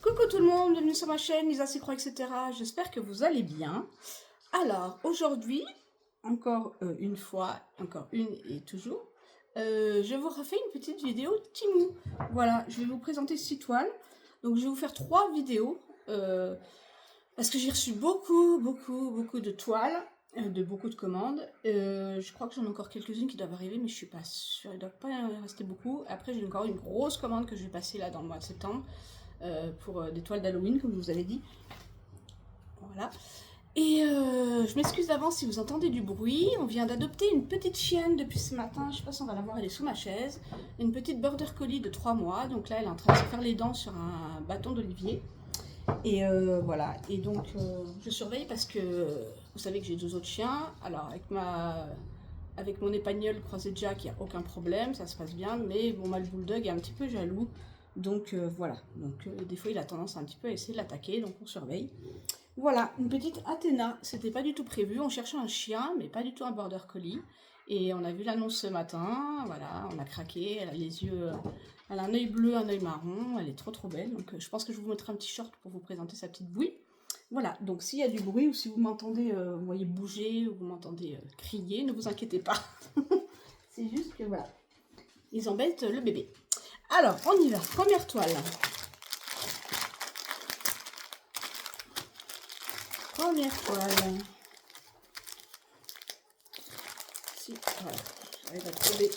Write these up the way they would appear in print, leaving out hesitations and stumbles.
Coucou tout le monde, bienvenue sur ma chaîne, Lisa S'y croit, etc. J'espère que vous allez bien. Alors, aujourd'hui, encore une fois, encore une et toujours, je vous refais une petite vidéo Temu. Voilà, je vais vous présenter 6 toiles. Donc, je vais vous faire 3 vidéos, parce que j'ai reçu beaucoup de toiles, de beaucoup de commandes. Je crois que j'en ai encore quelques-unes qui doivent arriver, mais je suis pas sûre, il ne doit pas en rester beaucoup. Après, j'ai encore une grosse commande que je vais passer là dans le mois de septembre. Pour des toiles d'Halloween, comme je vous avais dit. Voilà. Et je m'excuse d'avance si vous entendez du bruit. On vient d'adopter une petite chienne depuis ce matin. Je ne sais pas si on va la voir, elle est sous ma chaise. Une petite border collie de 3 mois. Donc là, elle est en train de se faire les dents sur un bâton d'olivier. Et voilà. Et donc, je surveille parce que vous savez que j'ai 2 autres chiens. Alors, avec mon épagnol croisé de Jack, il n'y a aucun problème, ça se passe bien. Mais bon, le bulldog est un petit peu jaloux. Donc voilà, donc des fois il a tendance un petit peu à essayer de l'attaquer, donc on surveille. Voilà, une petite Athéna, c'était pas du tout prévu, on cherchait un chien, mais pas du tout un border collie. Et on a vu l'annonce ce matin, voilà, on a craqué, elle a les yeux, elle a un œil bleu, un œil marron, elle est trop belle. Donc je pense que je vous mettrai un petit short pour vous présenter sa petite bouille. Voilà, donc s'il y a du bruit ou si vous m'entendez, vous voyez bouger ou vous m'entendez crier, ne vous inquiétez pas. C'est juste que voilà, ils embêtent le bébé. Alors, on y va. Première toile. Première toile. Si, voilà. J'arrive à trouver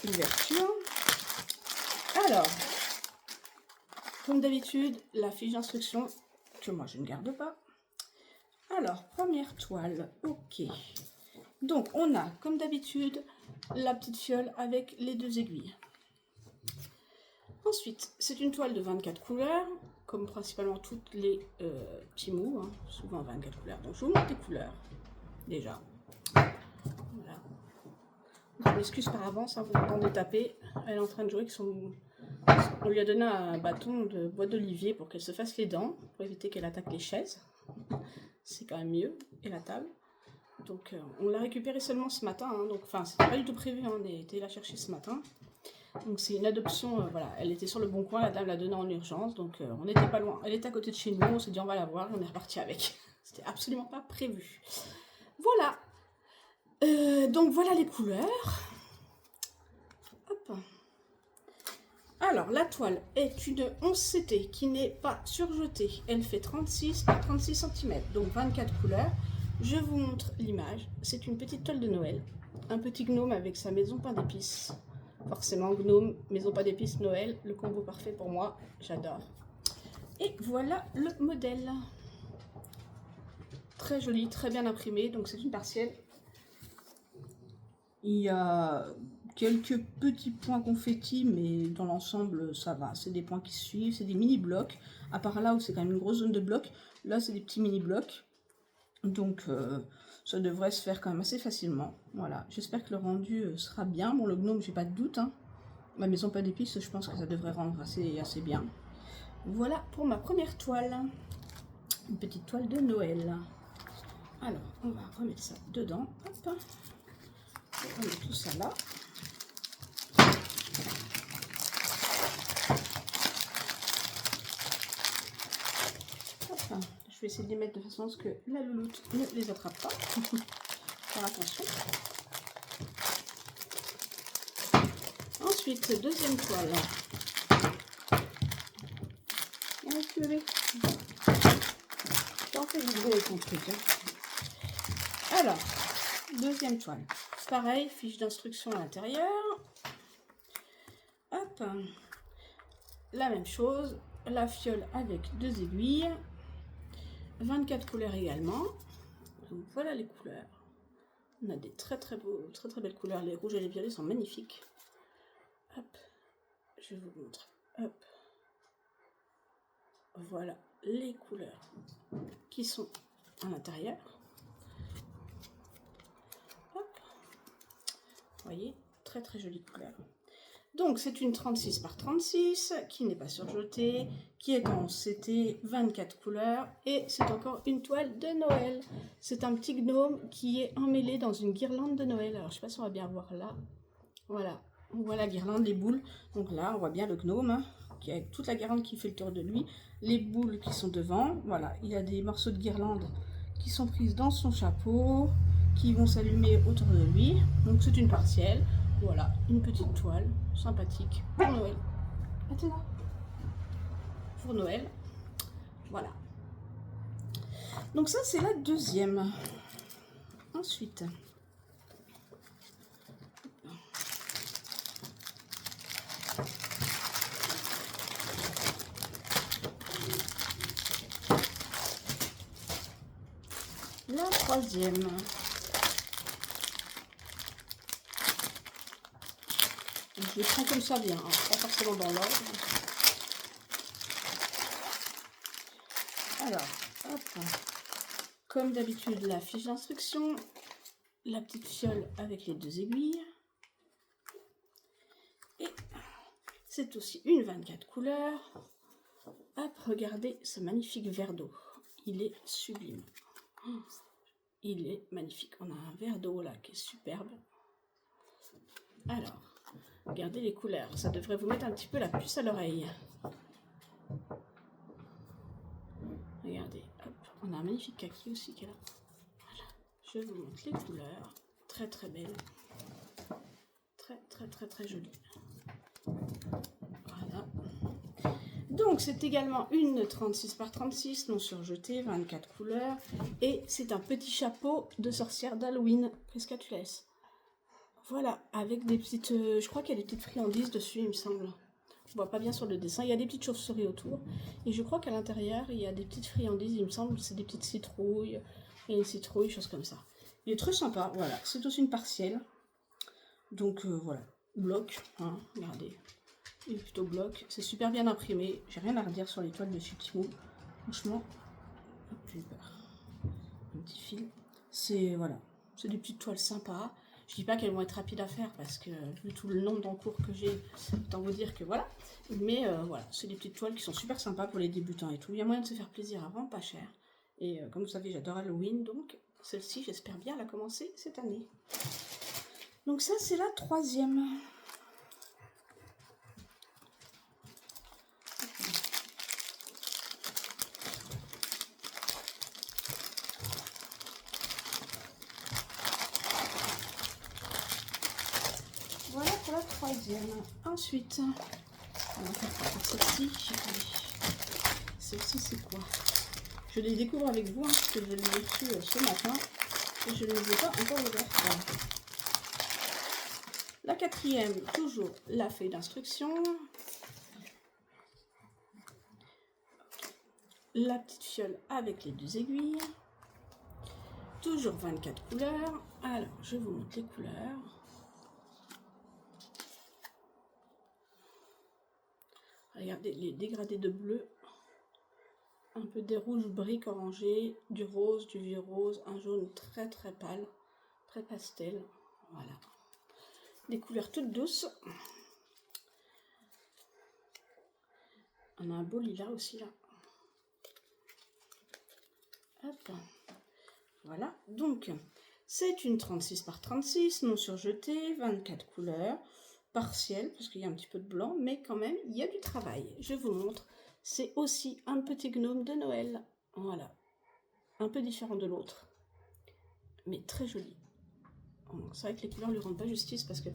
l'ouverture. Alors, comme d'habitude, la fiche d'instruction que moi je ne garde pas. Alors, première toile. Ok. Donc, on a, comme d'habitude, la petite fiole avec les 2 aiguilles. Ensuite, c'est une toile de 24 couleurs, comme principalement toutes les Temu, hein, souvent 24 couleurs. Donc je vous montre les couleurs, déjà. Voilà. Je m'excuse par avance, hein, vous entendez taper. Elle est en train de jouer avec son... On lui a donné un bâton de bois d'olivier pour qu'elle se fasse les dents, pour éviter qu'elle attaque les chaises. C'est quand même mieux, et la table. Donc on l'a récupéré seulement ce matin, hein, donc enfin c'était pas du tout prévu, hein, on a été la chercher ce matin. Donc c'est une adoption, voilà, elle était sur le bon coin, la dame l'a donnée en urgence, donc on n'était pas loin. Elle était à côté de chez nous, on s'est dit on va la voir, et on est reparti avec. C'était absolument pas prévu. Voilà. Donc voilà les couleurs. Hop. Alors la toile est une 11 CT qui n'est pas surjetée. Elle fait 36 par 36 cm, donc 24 couleurs. Je vous montre l'image. C'est une petite toile de Noël. Un petit gnome avec sa maison pain d'épices. Forcément, gnome, maison pas d'épices, Noël, le combo parfait pour moi, j'adore. Et voilà le modèle. Très joli, très bien imprimé, donc c'est une partielle. Il y a quelques petits points confettis, mais dans l'ensemble, ça va. C'est des points qui suivent, c'est des mini-blocs. À part là où c'est quand même une grosse zone de blocs, là c'est des petits mini-blocs. Donc ça devrait se faire quand même assez facilement. Voilà, j'espère que le rendu sera bien. Bon, le gnome, j'ai pas de doute, hein. Ma maison pas d'épices, je pense que ça devrait rendre assez bien. Voilà pour ma première toile. Une petite toile de Noël. Alors, on va remettre ça dedans. Hop. On met tout ça là. Hop. Je vais essayer de les mettre de façon à ce que la louloute ne les attrape pas. Faire attention. Ensuite, deuxième toile. J'en fais du bruit avec mon truc. Hein. Alors, deuxième toile. Pareil, fiche d'instruction à l'intérieur. Hop. La même chose. La fiole avec 2 aiguilles. 24 couleurs également. Donc voilà les couleurs. On a des très belles couleurs. Les rouges et les violets sont magnifiques. Hop. Je vous montre. Hop. Voilà les couleurs qui sont à l'intérieur. Hop. Vous voyez, très jolie couleur. Donc c'est une 36 par 36 qui n'est pas surjetée, qui est en CT, 24 couleurs, et c'est encore une toile de Noël. C'est un petit gnome qui est emmêlé dans une guirlande de Noël. Alors je ne sais pas si on va bien voir là. Voilà, on voit la guirlande, les boules. Donc là on voit bien le gnome, hein. avec toute la guirlande qui fait le tour de lui, les boules qui sont devant, voilà, il y a des morceaux de guirlande qui sont prises dans son chapeau, qui vont s'allumer autour de lui, donc c'est une partielle, voilà, une petite toile sympathique pour Noël. Attends, pour Noël, voilà. Donc ça c'est la deuxième. Ensuite, la troisième. Je les prends comme ça bien, hein, pas forcément dans l'ordre. Alors, hop, comme d'habitude, la fiche d'instruction, la petite fiole avec les 2 aiguilles. Et c'est aussi une 24 couleurs. Hop, regardez ce magnifique verre d'eau. Il est sublime. Il est magnifique. On a un verre d'eau là qui est superbe. Alors, regardez les couleurs. Ça devrait vous mettre un petit peu la puce à l'oreille. Regardez, hop, on a un magnifique kaki aussi qui est là. Voilà, je vous montre les couleurs. Très très belles. Très très très très jolies. Voilà. Donc c'est également une 36 par 36 non surjetée, 24 couleurs. Et c'est un petit chapeau de sorcière d'Halloween, Pescatulès. Voilà, avec des petites... je crois qu'il y a des petites friandises dessus, il me semble. On voit pas bien sur le dessin. Il y a des petites chauves-souris autour. Et je crois qu'à l'intérieur, il y a des petites friandises, il me semble. C'est des petites citrouilles. Il y a une citrouille, choses comme ça. Il est très sympa, voilà. C'est aussi une partielle. Donc voilà, bloc, hein, regardez. Il est plutôt bloc. C'est super bien imprimé. J'ai rien à redire sur les toiles de Timo. Franchement, j'ai peur. Un petit fil. C'est, voilà, c'est des petites toiles sympas. Je dis pas qu'elles vont être rapides à faire parce que vu tout le nombre d'encours que j'ai, autant vous dire que voilà. Mais voilà, c'est des petites toiles qui sont super sympas pour les débutants et tout. Il y a moyen de se faire plaisir avant, pas cher. Et comme vous savez, j'adore Halloween, donc celle-ci, j'espère bien la commencer cette année. Donc ça, c'est la troisième. Voilà pour la troisième. Ensuite, on va faire pour celle-ci. Celle-ci, c'est quoi? Je les découvre avec vous, hein, parce que je les ai reçus ce matin et je ne les ai pas encore ouvertes. La quatrième, toujours la feuille d'instruction. La petite fiole avec les 2 aiguilles. Toujours 24 couleurs. Alors, je vous montre les couleurs. Regardez les dégradés de bleu. Un peu des rouges briques orangés, du rose, du vieux rose, un jaune très très pâle, très pastel. Voilà. Des couleurs toutes douces. On a un beau lilas aussi là. Hop. Voilà. Donc, c'est une 36 par 36, non surjetée, 24 couleurs, partielle, parce qu'il y a un petit peu de blanc, mais quand même, il y a du travail. Je vous montre. C'est aussi un petit gnome de Noël. Voilà. Un peu différent de l'autre. Mais très joli. C'est vrai que les couleurs ne lui rendent pas justice parce que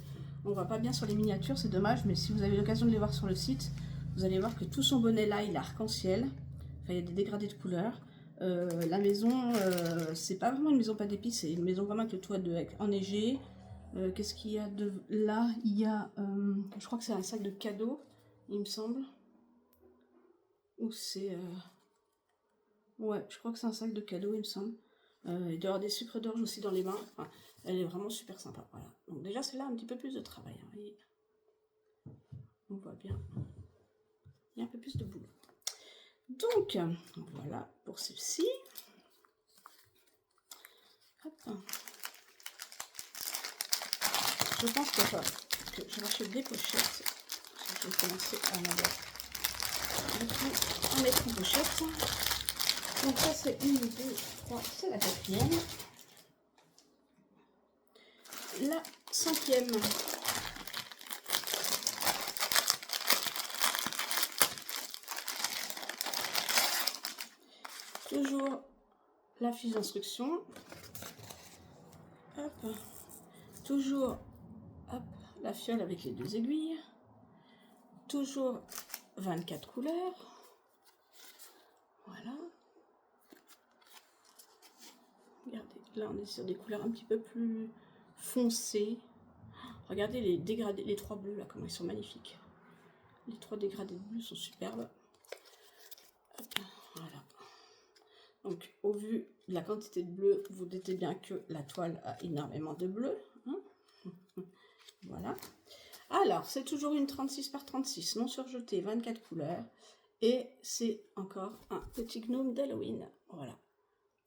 on voit pas bien sur les miniatures, c'est dommage, mais si vous avez l'occasion de les voir sur le site, vous allez voir que tout son bonnet là, il est arc-en-ciel. Enfin, il y a des dégradés de couleurs. La maison, c'est pas vraiment une maison pas d'épices, c'est une maison vraiment avec le toit enneigé. Qu'est-ce qu'il y a de là? Il y a, je crois que c'est un sac de cadeaux, il me semble. Ou c'est... ouais, je crois que c'est un sac de cadeaux, il me semble. Il doit y avoir des sucres d'orge aussi dans les mains. Enfin, elle est vraiment super sympa. Voilà. Donc déjà, celle-là, un petit peu plus de travail. Hein, voyez. On voit bien. Il y a un peu plus de boulot. Donc, voilà pour celle-ci. Je pense que je rachète des pochettes. Je vais commencer à en mettre en pochette. Donc ça c'est 1, 2, 3, c'est la quatrième. La cinquième. Toujours la fiche d'instruction. Hop. Toujours hop, la fiole avec les 2 aiguilles. Toujours 24 couleurs. Voilà. Regardez, là on est sur des couleurs un petit peu plus foncées. Regardez les dégradés, les 3 bleus là, comment ils sont magnifiques. Les 3 dégradés de bleu sont superbes. Hop, voilà. Donc au vu de la quantité de bleu, vous doutez bien que la toile a énormément de bleu. Hein. Voilà. Alors, c'est toujours une 36 par 36, non surjetée, 24 couleurs. Et c'est encore un petit gnome d'Halloween. Voilà.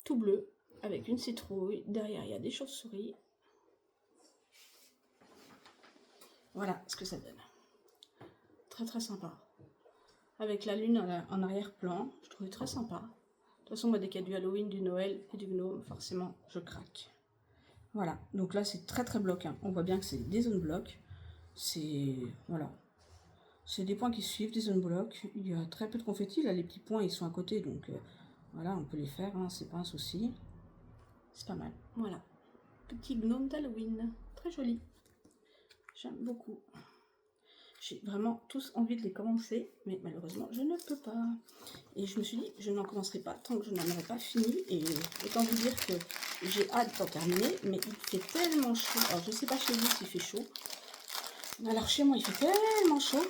Tout bleu, avec une citrouille. Derrière, il y a des chauves-souris. Voilà ce que ça donne. Très très sympa. Avec la lune en arrière-plan, je trouvais très sympa. De toute façon, moi, dès qu'il y a du Halloween, du Noël et du gnome, forcément, je craque. Voilà. Donc là, c'est très très bloc. Hein. On voit bien que c'est des zones blocs. C'est... Voilà. C'est des points qui suivent, des zones blocs. Il y a très peu de confettis. Là, les petits points, ils sont à côté. Donc, voilà, on peut les faire. Hein, c'est pas un souci. C'est pas mal. Voilà. Petit gnome d'Halloween. Très joli. J'aime beaucoup. J'ai vraiment tous envie de les commencer. Mais malheureusement, je ne peux pas. Et je me suis dit, je n'en commencerai pas tant que je n'en aurai pas fini. Et autant vous dire que j'ai hâte d'en terminer. Mais il fait tellement chaud. Alors, je ne sais pas chez vous s'il fait chaud. Alors, chez moi, il fait tellement chaud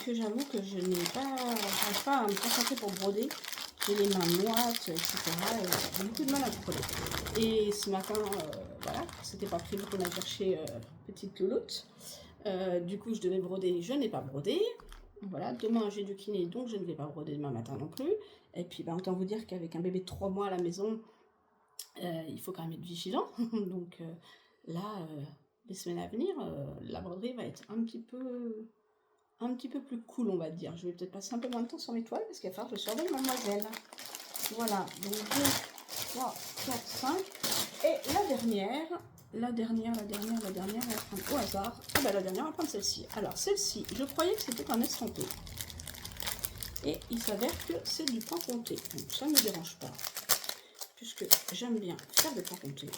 que j'avoue que je n'arrive pas à me concentrer pour broder. J'ai les mains moites, etc. Et j'ai beaucoup de mal à broder. Et ce matin, voilà, c'était pas prévu qu'on aille chercher petite louloute. Du coup, je devais broder, je n'ai pas brodé. Voilà, demain j'ai du kiné, donc je ne vais pas broder demain matin non plus. Et puis, ben, autant vous dire qu'avec un bébé de 3 mois à la maison, il faut quand même être vigilant. Donc là, les semaines à venir, la broderie va être un petit peu plus cool, on va dire. Je vais peut-être passer un peu moins de temps sur mes toiles, parce qu'il va falloir que je surveille mademoiselle. Voilà, donc 2, 3, 4, 5. Et la dernière, on va prendre au hasard. Ah bah la dernière, on va prendre celle-ci. Alors celle-ci, je croyais que c'était un estampé. Et il s'avère que c'est du point compté. Donc ça ne me dérange pas, puisque j'aime bien faire des points comptés,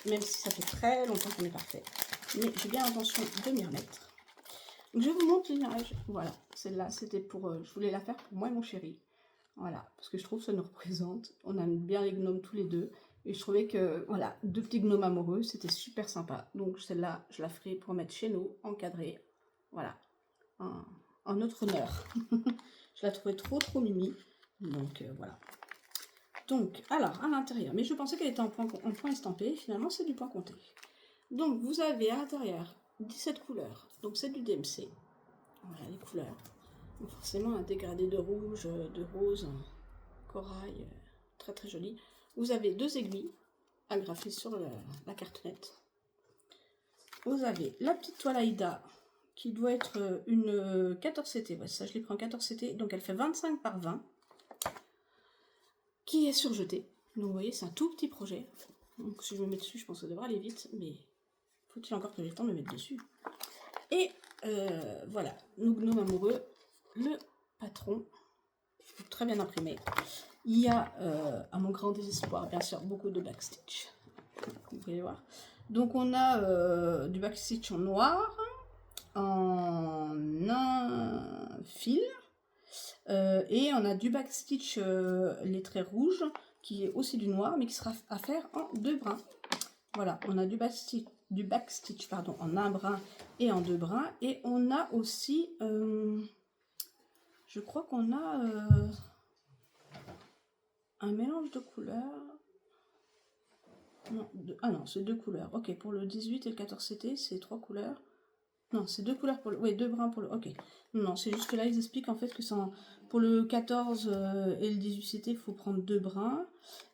même si ça fait très longtemps qu'on n'est pas fait. Mais j'ai bien l'intention de m'y remettre. Donc je vous montre l'image. Voilà, celle-là, c'était pour... je voulais la faire pour moi et mon chéri. Voilà, parce que je trouve que ça nous représente. On aime bien les gnomes tous les deux. Et je trouvais que, voilà, 2 petits gnomes amoureux, c'était super sympa. Donc celle-là, je la ferai pour mettre chez nous, encadrée. Voilà, en notre honneur. Je la trouvais trop mimi. Donc voilà. Donc, alors, à l'intérieur. Mais je pensais qu'elle était en point estampé. Finalement, c'est du point compté. Donc, vous avez à l'intérieur 17 couleurs. Donc, c'est du DMC. Voilà les couleurs. Donc, forcément, un dégradé de rouge, de rose, corail, très très joli. Vous avez 2 aiguilles agrafées sur la cartonnette. Vous avez la petite toile Aïda qui doit être une 14 CT. Ouais, ça, je l'ai pris en 14 CT. Donc, elle fait 25 par 20. Qui est surjetée. Donc, vous voyez, c'est un tout petit projet. Donc, si je me mets dessus, je pense que ça devrait aller vite. Mais faut-il encore que j'ai le temps de me mettre dessus. Et voilà, nos gnomes amoureux, le patron, très bien imprimé. Il y a, à mon grand désespoir, bien sûr, beaucoup de backstitch. Vous pouvez voir. Donc on a du backstitch en noir, en un fil, et on a du backstitch lettré rouge, qui est aussi du noir, mais qui sera à faire en 2 brins. Voilà, on a du backstitch pardon, en un brin et en 2 brins. Et on a aussi, je crois qu'on a un mélange de couleurs. Non, ah non, c'est 2 couleurs. Ok, pour le 18 et le 14 CT, c'est 3 couleurs. Non, c'est 2 couleurs pour le... Oui, 2 brins pour le... Ok. Non, c'est juste que là, ils expliquent en fait que pour le 14 et le 18 CT, il faut prendre 2 brins.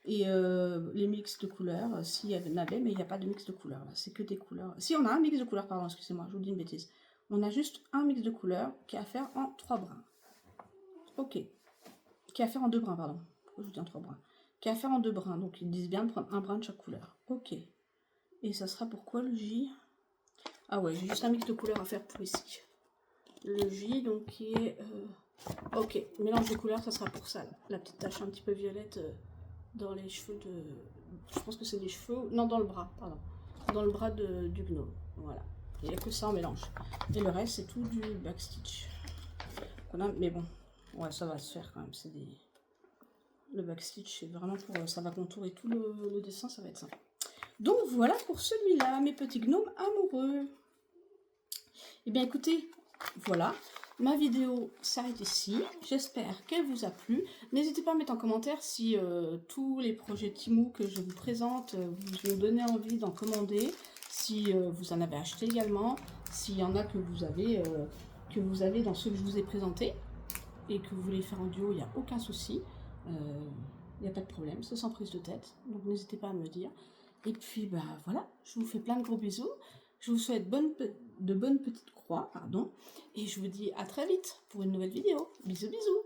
Et les mix de couleurs, s'il y en avait, mais il n'y a pas de mix de couleurs. Là, c'est que des couleurs. Si, on a un mix de couleurs, pardon, excusez-moi, je vous dis une bêtise. On a juste un mix de couleurs qui est à faire en 3 brins. Ok. Qui est à faire en 2 brins, pardon. Pourquoi je dis en 3 brins? Qui est à faire en 2 brins. Donc, ils disent bien de prendre un brin de chaque couleur. Ok. Et ça sera pour quoi le J? Ah ouais, j'ai juste un mix de couleurs à faire pour ici. Le J, donc qui est... ok, mélange de couleurs, ça sera pour ça. Là. La petite tache un petit peu violette, dans les cheveux de... Je pense que c'est des cheveux... Non, dans le bras, pardon. Dans le bras du gnome. Voilà. Il n'y a que ça en mélange. Et le reste, c'est tout du backstitch. Voilà, mais bon, ouais, ça va se faire quand même. C'est des... Le backstitch, c'est vraiment pour... Ça va contourer tout le dessin, ça va être sympa. Donc voilà pour celui-là, mes petits gnomes amoureux. Eh bien écoutez, voilà. Ma vidéo s'arrête ici. J'espère qu'elle vous a plu. N'hésitez pas à mettre en commentaire si tous les projets Temu que je vous présente vous donnez envie d'en commander. Si vous en avez acheté également. S'il y en a que vous avez dans ceux que je vous ai présentés. Et que vous voulez faire en duo, il n'y a aucun souci. Il n'y a pas de problème. C'est sans prise de tête. Donc n'hésitez pas à me le dire. Et puis bah voilà. Je vous fais plein de gros bisous. Je vous souhaite de bonnes petites croix, pardon, et je vous dis à très vite pour une nouvelle vidéo. Bisous bisous.